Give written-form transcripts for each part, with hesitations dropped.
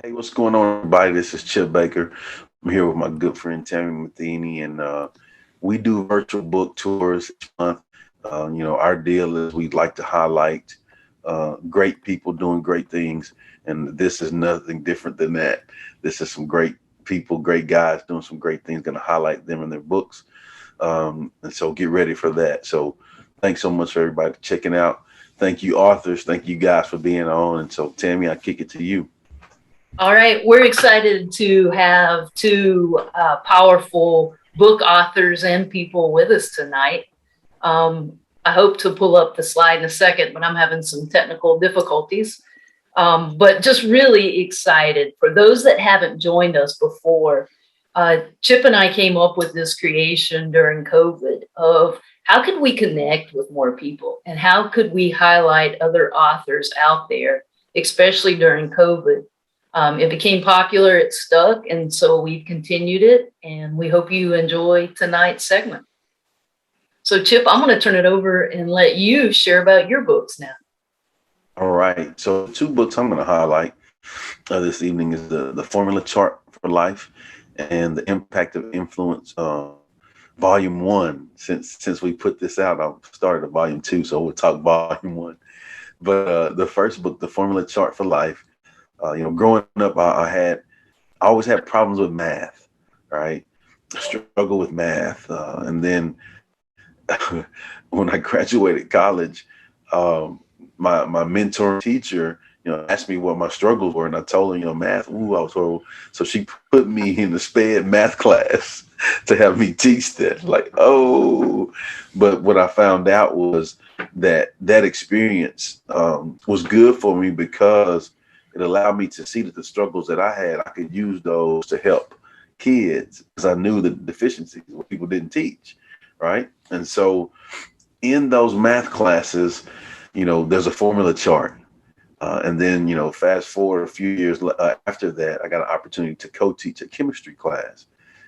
Hey, what's going on, everybody? This is Chip Baker. I'm here with my good friend Tammy Matheny, and we do virtual book tours each month. Our deal is we'd like to highlight great people doing great things, and this is nothing different than that. This is some great people, great guys doing some great things, going to highlight them in their books. And so get ready for that. So thanks so much for everybody checking out. Thank you, authors. Thank you guys for being on. And so, Tammy, I kick it to you. All right, we're excited to have two powerful book authors and people with us tonight. I hope to pull up the slide in a second, but I'm having some technical difficulties. But just really excited. For those that haven't joined us before, Chip and I came up with this creation during COVID of how could we connect with more people and how could we highlight other authors out there, especially during COVID. It became popular, it stuck, and so we've continued it, and we hope you enjoy tonight's segment. So, Chip, I'm going to turn it over and let you share about your books now. All right. So, two books I'm going to highlight this evening is the Formula Chart for Life and the Impact of Influence, Volume One. Since we put this out, I started a Volume Two, so we'll talk Volume One. But the first book, the Formula Chart for Life. Growing up, I always had problems with math. Right, struggle with math, and then when I graduated college, um, my mentor teacher, asked me what my struggles were, and I told her, math. Ooh, I was horrible. So she put me in the SPED math class to have me teach that. Like, oh, but what I found out was that experience was good for me because it allowed me to see that the struggles that I had, I could use those to help kids because I knew the deficiencies what people didn't teach, right? And so in those math classes, there's a formula chart. And then, fast forward a few years after that, I got an opportunity to co-teach a chemistry class.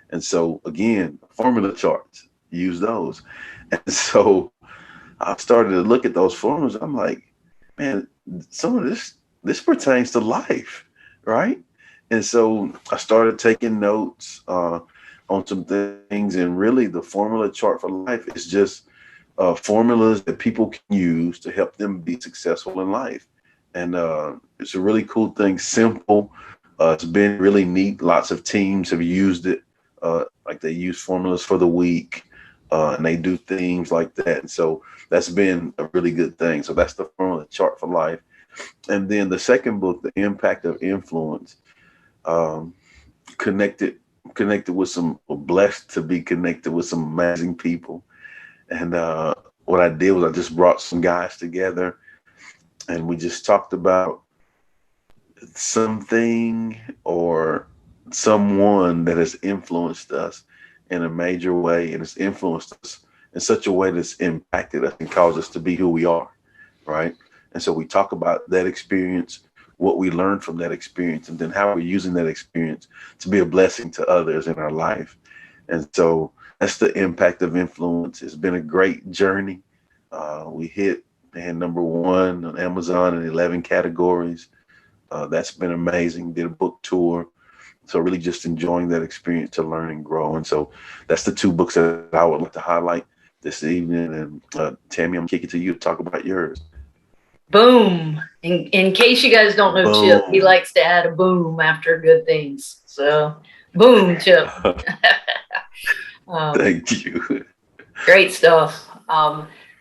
And so, again, formula charts, use those. And so I started to look at those formulas. I'm like, man, some of this pertains to life, right? And so I started taking notes on some things, and really the formula chart for life is just formulas that people can use to help them be successful in life. And it's a really cool thing, simple. It's been really neat. Lots of teams have used it, like they use formulas for the week, and they do things like that. And so that's been a really good thing. So that's the formula chart for life. And then the second book, The Impact of Influence, um, connected connected with some blessed to be connected with some amazing people. And what I did was I just brought some guys together and we just talked about something or someone that has influenced us in a major way and has influenced us in such a way that's impacted us and caused us to be who we are, right? And so we talk about that experience, what we learned from that experience, and then how we're using that experience to be a blessing to others in our life. And so that's the impact of influence. It's been a great journey. We hit and number one on Amazon in 11 categories. That's been amazing. Did a book tour. So really just enjoying that experience to learn and grow. And so that's the two books that I would like to highlight this evening. And Tammy, I'm kicking to you to talk about yours. Boom. In case you guys don't know Chip, he Boom. likes to add a boom after good things. So, boom, Chip. um, Thank you. Great stuff.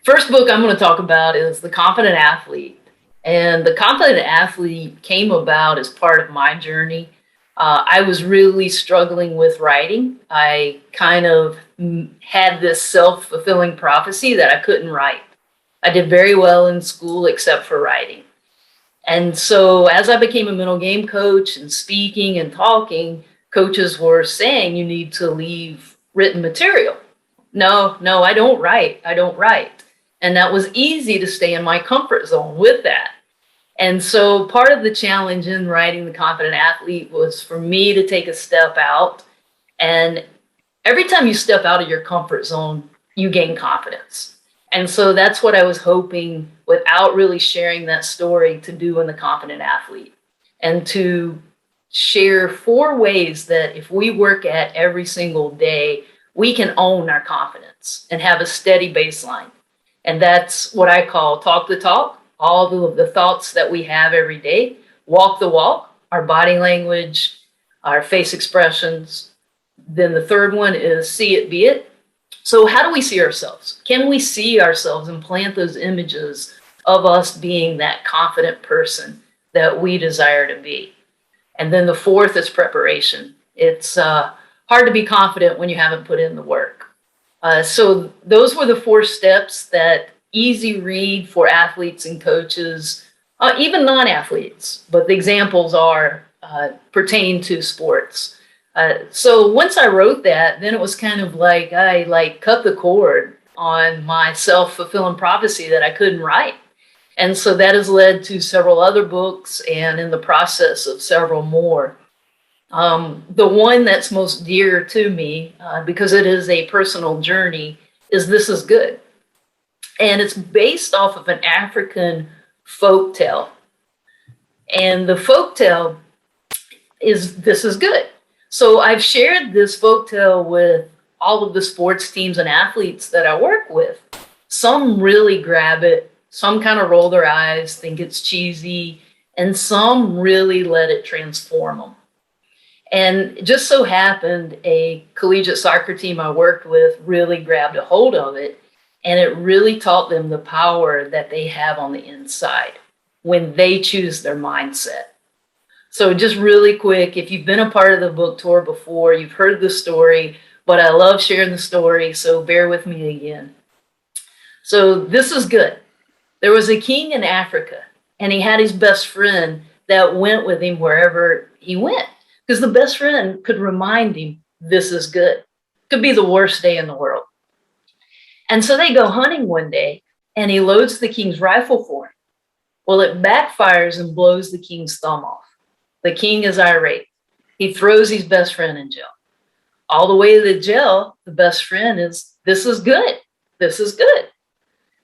First book I'm going to talk about is The Confident Athlete. And The Confident Athlete came about as part of my journey. I was really struggling with writing. I kind of had this self fulfilling prophecy that I couldn't write. I did very well in school except for writing. And so as I became a mental game coach and speaking and talking, coaches were saying you need to leave written material. No, no, I don't write. I don't write. And that was easy to stay in my comfort zone with that. And so part of the challenge in writing The Confident Athlete was for me to take a step out. And every time you step out of your comfort zone, you gain confidence. And so that's what I was hoping without really sharing that story to do in The Confident Athlete and to share 4 ways that if we work at every single day, we can own our confidence and have a steady baseline. And that's what I call talk the talk, all the thoughts that we have every day, walk the walk, our body language, our face expressions. Then the third one is see it, be it. So how do we see ourselves? Can we see ourselves and plant those images of us being that confident person that we desire to be? And then the fourth is preparation. It's hard to be confident when you haven't put in the work. So those were the 4 steps that easy read for athletes and coaches, even non-athletes, but the examples are pertain to sports. So once I wrote that, then it was kind of like I cut the cord on my self-fulfilling prophecy that I couldn't write. And so that has led to several other books and in the process of several more. The one that's most dear to me, because it is a personal journey, is This Is Good. And it's based off of an African folk tale. And the folk tale is This Is Good. So I've shared this folk tale with all of the sports teams and athletes that I work with. Some really grab it. Some kind of roll their eyes, think it's cheesy, and some really let it transform them. And it just so happened a collegiate soccer team I worked with really grabbed a hold of it, and it really taught them the power that they have on the inside when they choose their mindset. So just really quick, if you've been a part of the book tour before, you've heard the story, but I love sharing the story, so bear with me again. So this is good. There was a king in Africa, and he had his best friend that went with him wherever he went, because the best friend could remind him, this is good. Could be the worst day in the world. And so they go hunting one day, and he loads the king's rifle for him. Well, it backfires and blows the king's thumb off. The king is irate. He throws his best friend in jail. All the way to the jail, the best friend is, this is good. This is good.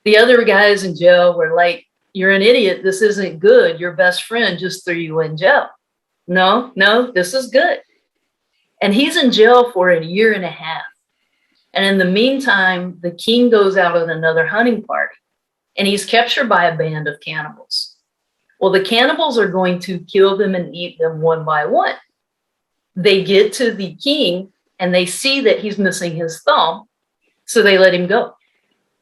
The other guys in jail were like, you're an idiot. This isn't good. Your best friend just threw you in jail. No, this is good. And he's in jail for a year and a half. And in the meantime, the king goes out on another hunting party, and he's captured by a band of cannibals. Well, the cannibals are going to kill them and eat them one by one. They get to the king, and they see that he's missing his thumb, so they let him go.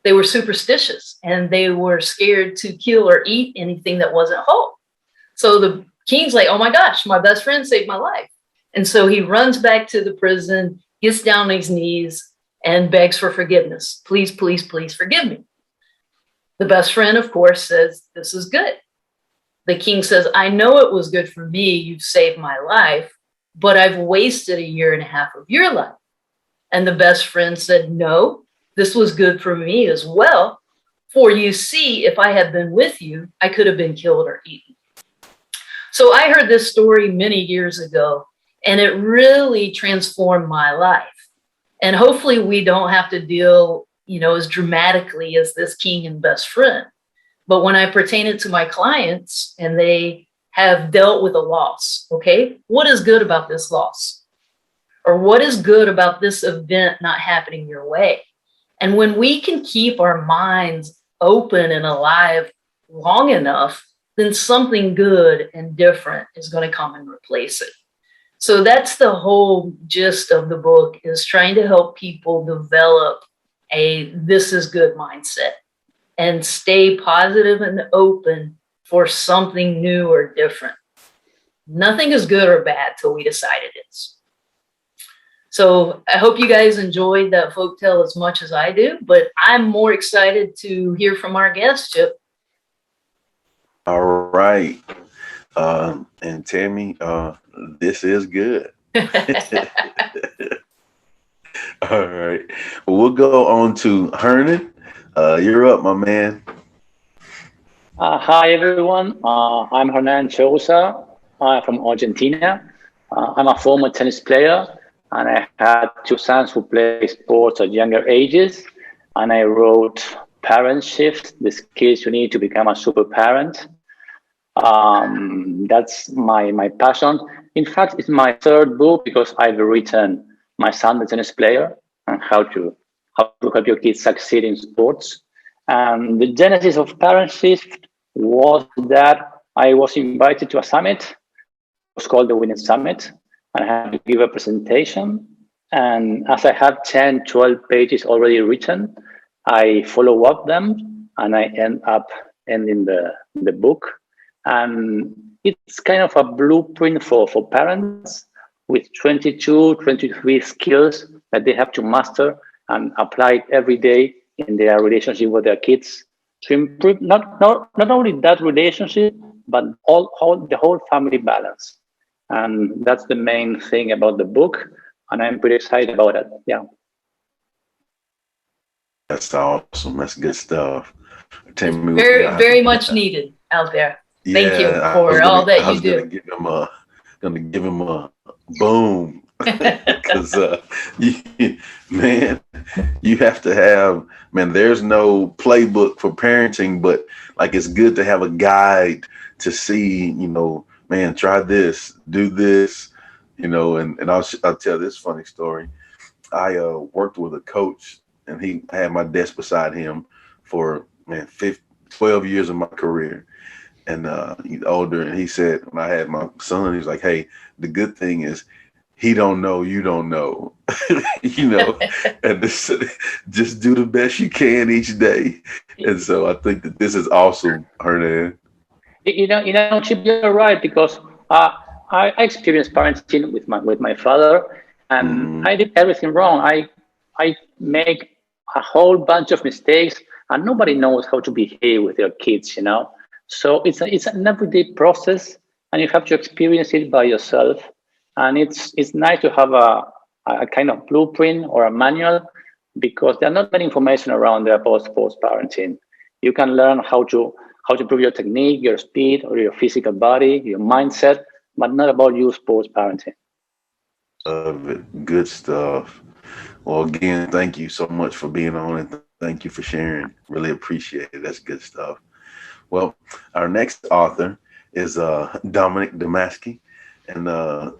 They were superstitious, and they were scared to kill or eat anything that wasn't whole. So the king's like, oh my gosh, my best friend saved my life. And so he runs back to the prison, gets down on his knees, and begs for forgiveness. Please, please, please forgive me. The best friend, of course, says, this is good. The king says, I know it was good for me. You've saved my life, but I've wasted a year and a half of your life. And the best friend said, no, this was good for me as well. For you see, if I had been with you, I could have been killed or eaten. So I heard this story many years ago, and it really transformed my life. And hopefully we don't have to deal, as dramatically as this king and best friend. But when I pertain it to my clients and they have dealt with a loss, okay, what is good about this loss? Or what is good about this event not happening your way? And when we can keep our minds open and alive long enough, then something good and different is going to come and replace it. So that's the whole gist of the book, is trying to help people develop a this is good mindset and stay positive and open for something new or different. Nothing is good or bad till we decide it is. So I hope you guys enjoyed that folktale as much as I do, but I'm more excited to hear from our guest, Chip. All right. And Tammy, this is good. All right. Well, we'll go on to Hernan. You're up, my man. Hi, everyone. I'm Hernan Chosa. I'm from Argentina. I'm a former tennis player, and I had 2 sons who play sports at younger ages. And I wrote Parent Shift, the skills you need to become a super parent. That's my passion. In fact, it's my third book because I've written My Son, the Tennis Player, and how to help your kids succeed in sports. And the genesis of Parent Shift was that I was invited to a summit. It was called the Winning Summit, and I had to give a presentation. And as I have 10, 12 pages already written, I follow up them, and I end up ending the book. And it's kind of a blueprint for parents with 22, 23 skills that they have to master and apply it every day in their relationship with their kids to improve not only that relationship, but the whole family balance. And that's the main thing about the book. And I'm pretty excited about it. Yeah. That's awesome. That's good stuff. Very much needed out there. Thank you for all that you do. Gonna give him a boom. Because you have to have, there's no playbook for parenting, but like it's good to have a guide to see, try this, do this, and I'll tell this funny story. I worked with a coach, and he had my desk beside him for 12 years of my career. And he's older, and he said, when I had my son, he's like, hey, the good thing is he don't know, you don't know, and just do the best you can each day. And so I think that this is awesome, Hernan. Chip, you're right, because I experienced parenting with my father, and I did everything wrong. I make a whole bunch of mistakes, and nobody knows how to behave with their kids, So it's an everyday process, and you have to experience it by yourself. And it's nice to have a kind of blueprint or a manual, because there's not many information around there about sports parenting. You can learn how to improve your technique, your speed, or your physical body, your mindset, but not about you sports parenting. Love it. Good stuff. Well, again, thank you so much for being on, and thank you for sharing. Really appreciate it. That's good stuff. Well, our next author is Dominic Damasky, and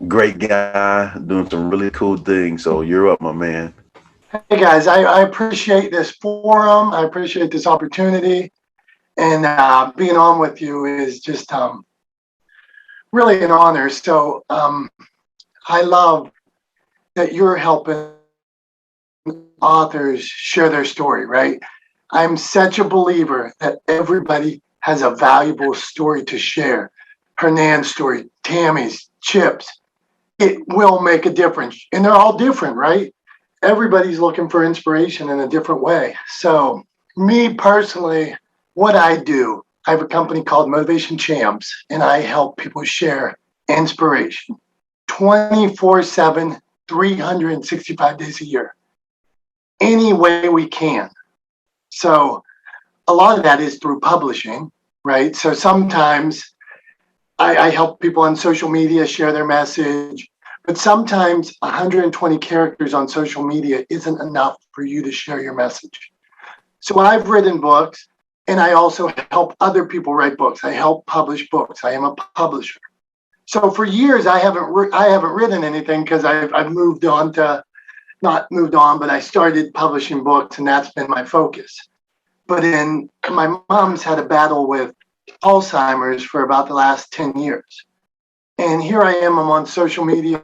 great guy doing some really cool things. So you're up, my man. Hey guys, I appreciate this forum. I appreciate this opportunity, and being on with you is just really an honor. So I love that you're helping authors share their story, right? I'm such a believer that everybody has a valuable story to share. Hernan's story, Tammy's, Chip's. It will make a difference. And they're all different, right? Everybody's looking for inspiration in a different way. So me personally, what I do, I have a company called Motivation Champs, and I help people share inspiration 24/7, 365 days a year, any way we can. So a lot of that is through publishing, right? So sometimes I help people on social media share their message, but sometimes 120 characters on social media isn't enough for you to share your message. So I've written books, and I also help other people write books. I help publish books. I am a publisher. So for years, I haven't written anything because I've moved on to, not moved on, but I started publishing books, and that's been my focus. But my mom's had a battle with Alzheimer's for about the last 10 years. And here I am, I'm on social media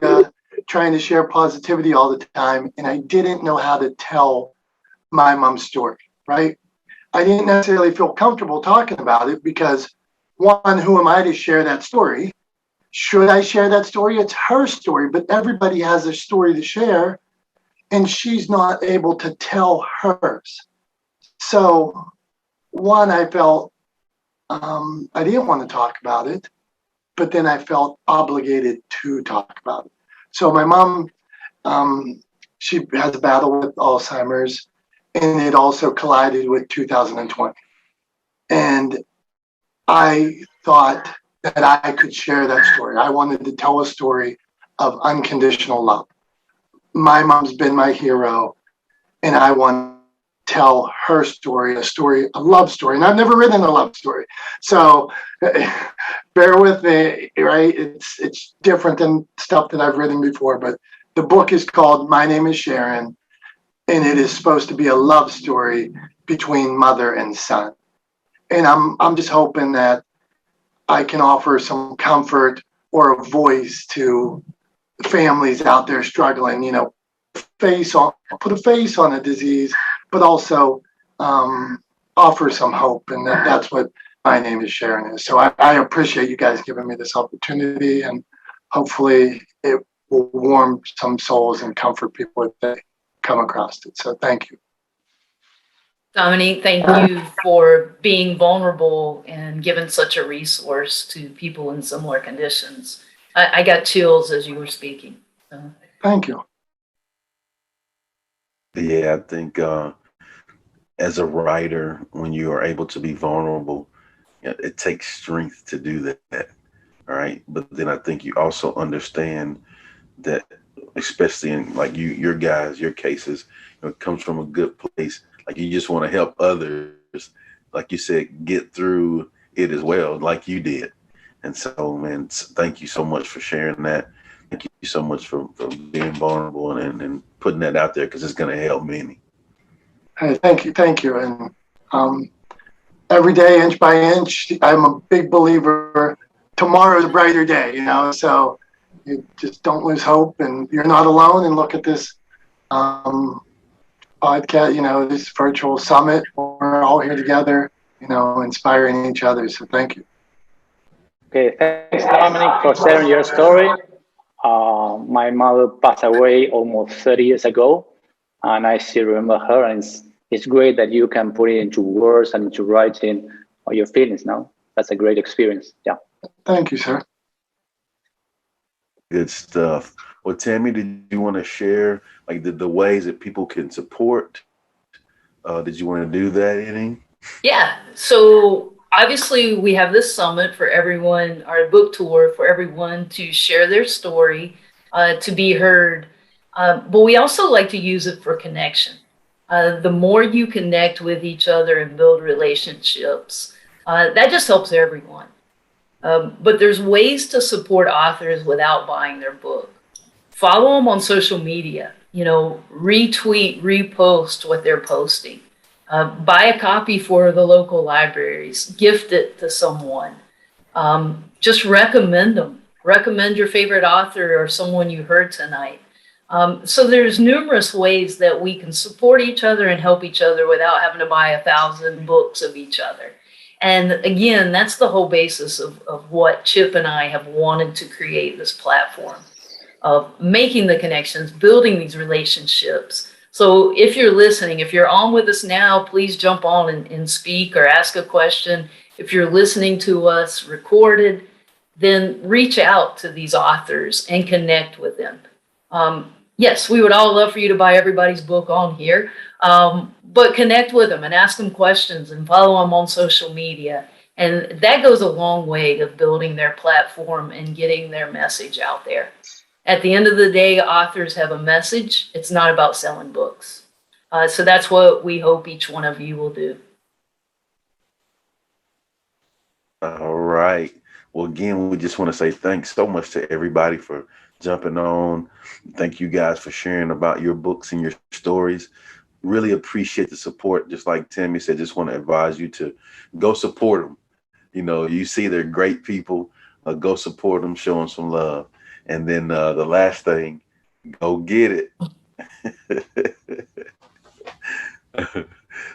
trying to share positivity all the time. And I didn't know how to tell my mom's story, right? I didn't necessarily feel comfortable talking about it because, one, who am I to share that story? Should I share that story? It's her story, but everybody has a story to share, and she's not able to tell hers. So, one, I felt I didn't want to talk about it, but then I felt obligated to talk about it. So my mom, she has a battle with Alzheimer's, and it also collided with 2020. And I thought that I could share that story. I wanted to tell a story of unconditional love. My mom's been my hero, and I want tell her story, a love story. And I've never written a love story. So bear with me, right? It's different than stuff that I've written before, but the book is called My Name is Sharon, and it is supposed to be a love story between mother and son. And I'm just hoping that I can offer some comfort or a voice to families out there struggling, put a face on a disease, but also offer some hope. And that's what My Name is Sharon is. So I appreciate you guys giving me this opportunity, and hopefully it will warm some souls and comfort people if they come across it. So thank you. Dominique, thank you for being vulnerable and giving such a resource to people in similar conditions. I got chills as you were speaking. So. Thank you. Yeah, I think as a writer, when you are able to be vulnerable, it takes strength to do that. All right. But then I think you also understand that, especially in like your cases, it comes from a good place. Like you just want to help others, like you said, get through it as well, like you did. And so, man, thank you so much for sharing that. Thank you so much for being vulnerable and putting that out there, because it's going to help many. Hey, thank you. And every day, inch by inch, I'm a big believer. Tomorrow's a brighter day, so you just don't lose hope, and you're not alone. And look at this podcast, this virtual summit. We're all here together, inspiring each other. So thank you. Okay, thanks, Dominic, for sharing your story. My mother passed away almost 30 years ago, and I still remember her. And it's great that you can put it into words and into writing or your feelings now. That's a great experience. Yeah. Thank you, sir. Good stuff. Well, Tammy, did you want to share like the ways that people can support? Did you want to do that, any? Yeah. So obviously we have this summit for everyone, our book tour for everyone to share their story, to be heard. But we also like to use it for connection. The more you connect with each other and build relationships, that just helps everyone. But there's ways to support authors without buying their book. Follow them on social media, retweet, repost what they're posting. Buy a copy for the local libraries, gift it to someone. Just recommend them. Recommend your favorite author or someone you heard tonight. So there's numerous ways that we can support each other and help each other without having to buy 1,000 books of each other. And again, that's the whole basis of what Chip and I have wanted to create this platform of making the connections, building these relationships. So if you're listening, if you're on with us now, please jump on and speak or ask a question. If you're listening to us recorded, then reach out to these authors and connect with them. Yes, we would all love for you to buy everybody's book on here, but connect with them and ask them questions and follow them on social media. And that goes a long way of building their platform and getting their message out there. At the end of the day, authors have a message. It's not about selling books. So that's what we hope each one of you will do. All right. Well, again, we just want to say thanks so much to everybody for jumping on. Thank you guys for sharing about your books and your stories. Really appreciate the support. Just like Tammy said, just want to advise you to go support them. You see they're great people. Go support them, show them some love. And then the last thing, go get it.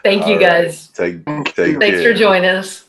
Thank you, guys. Take Thanks care. for joining us.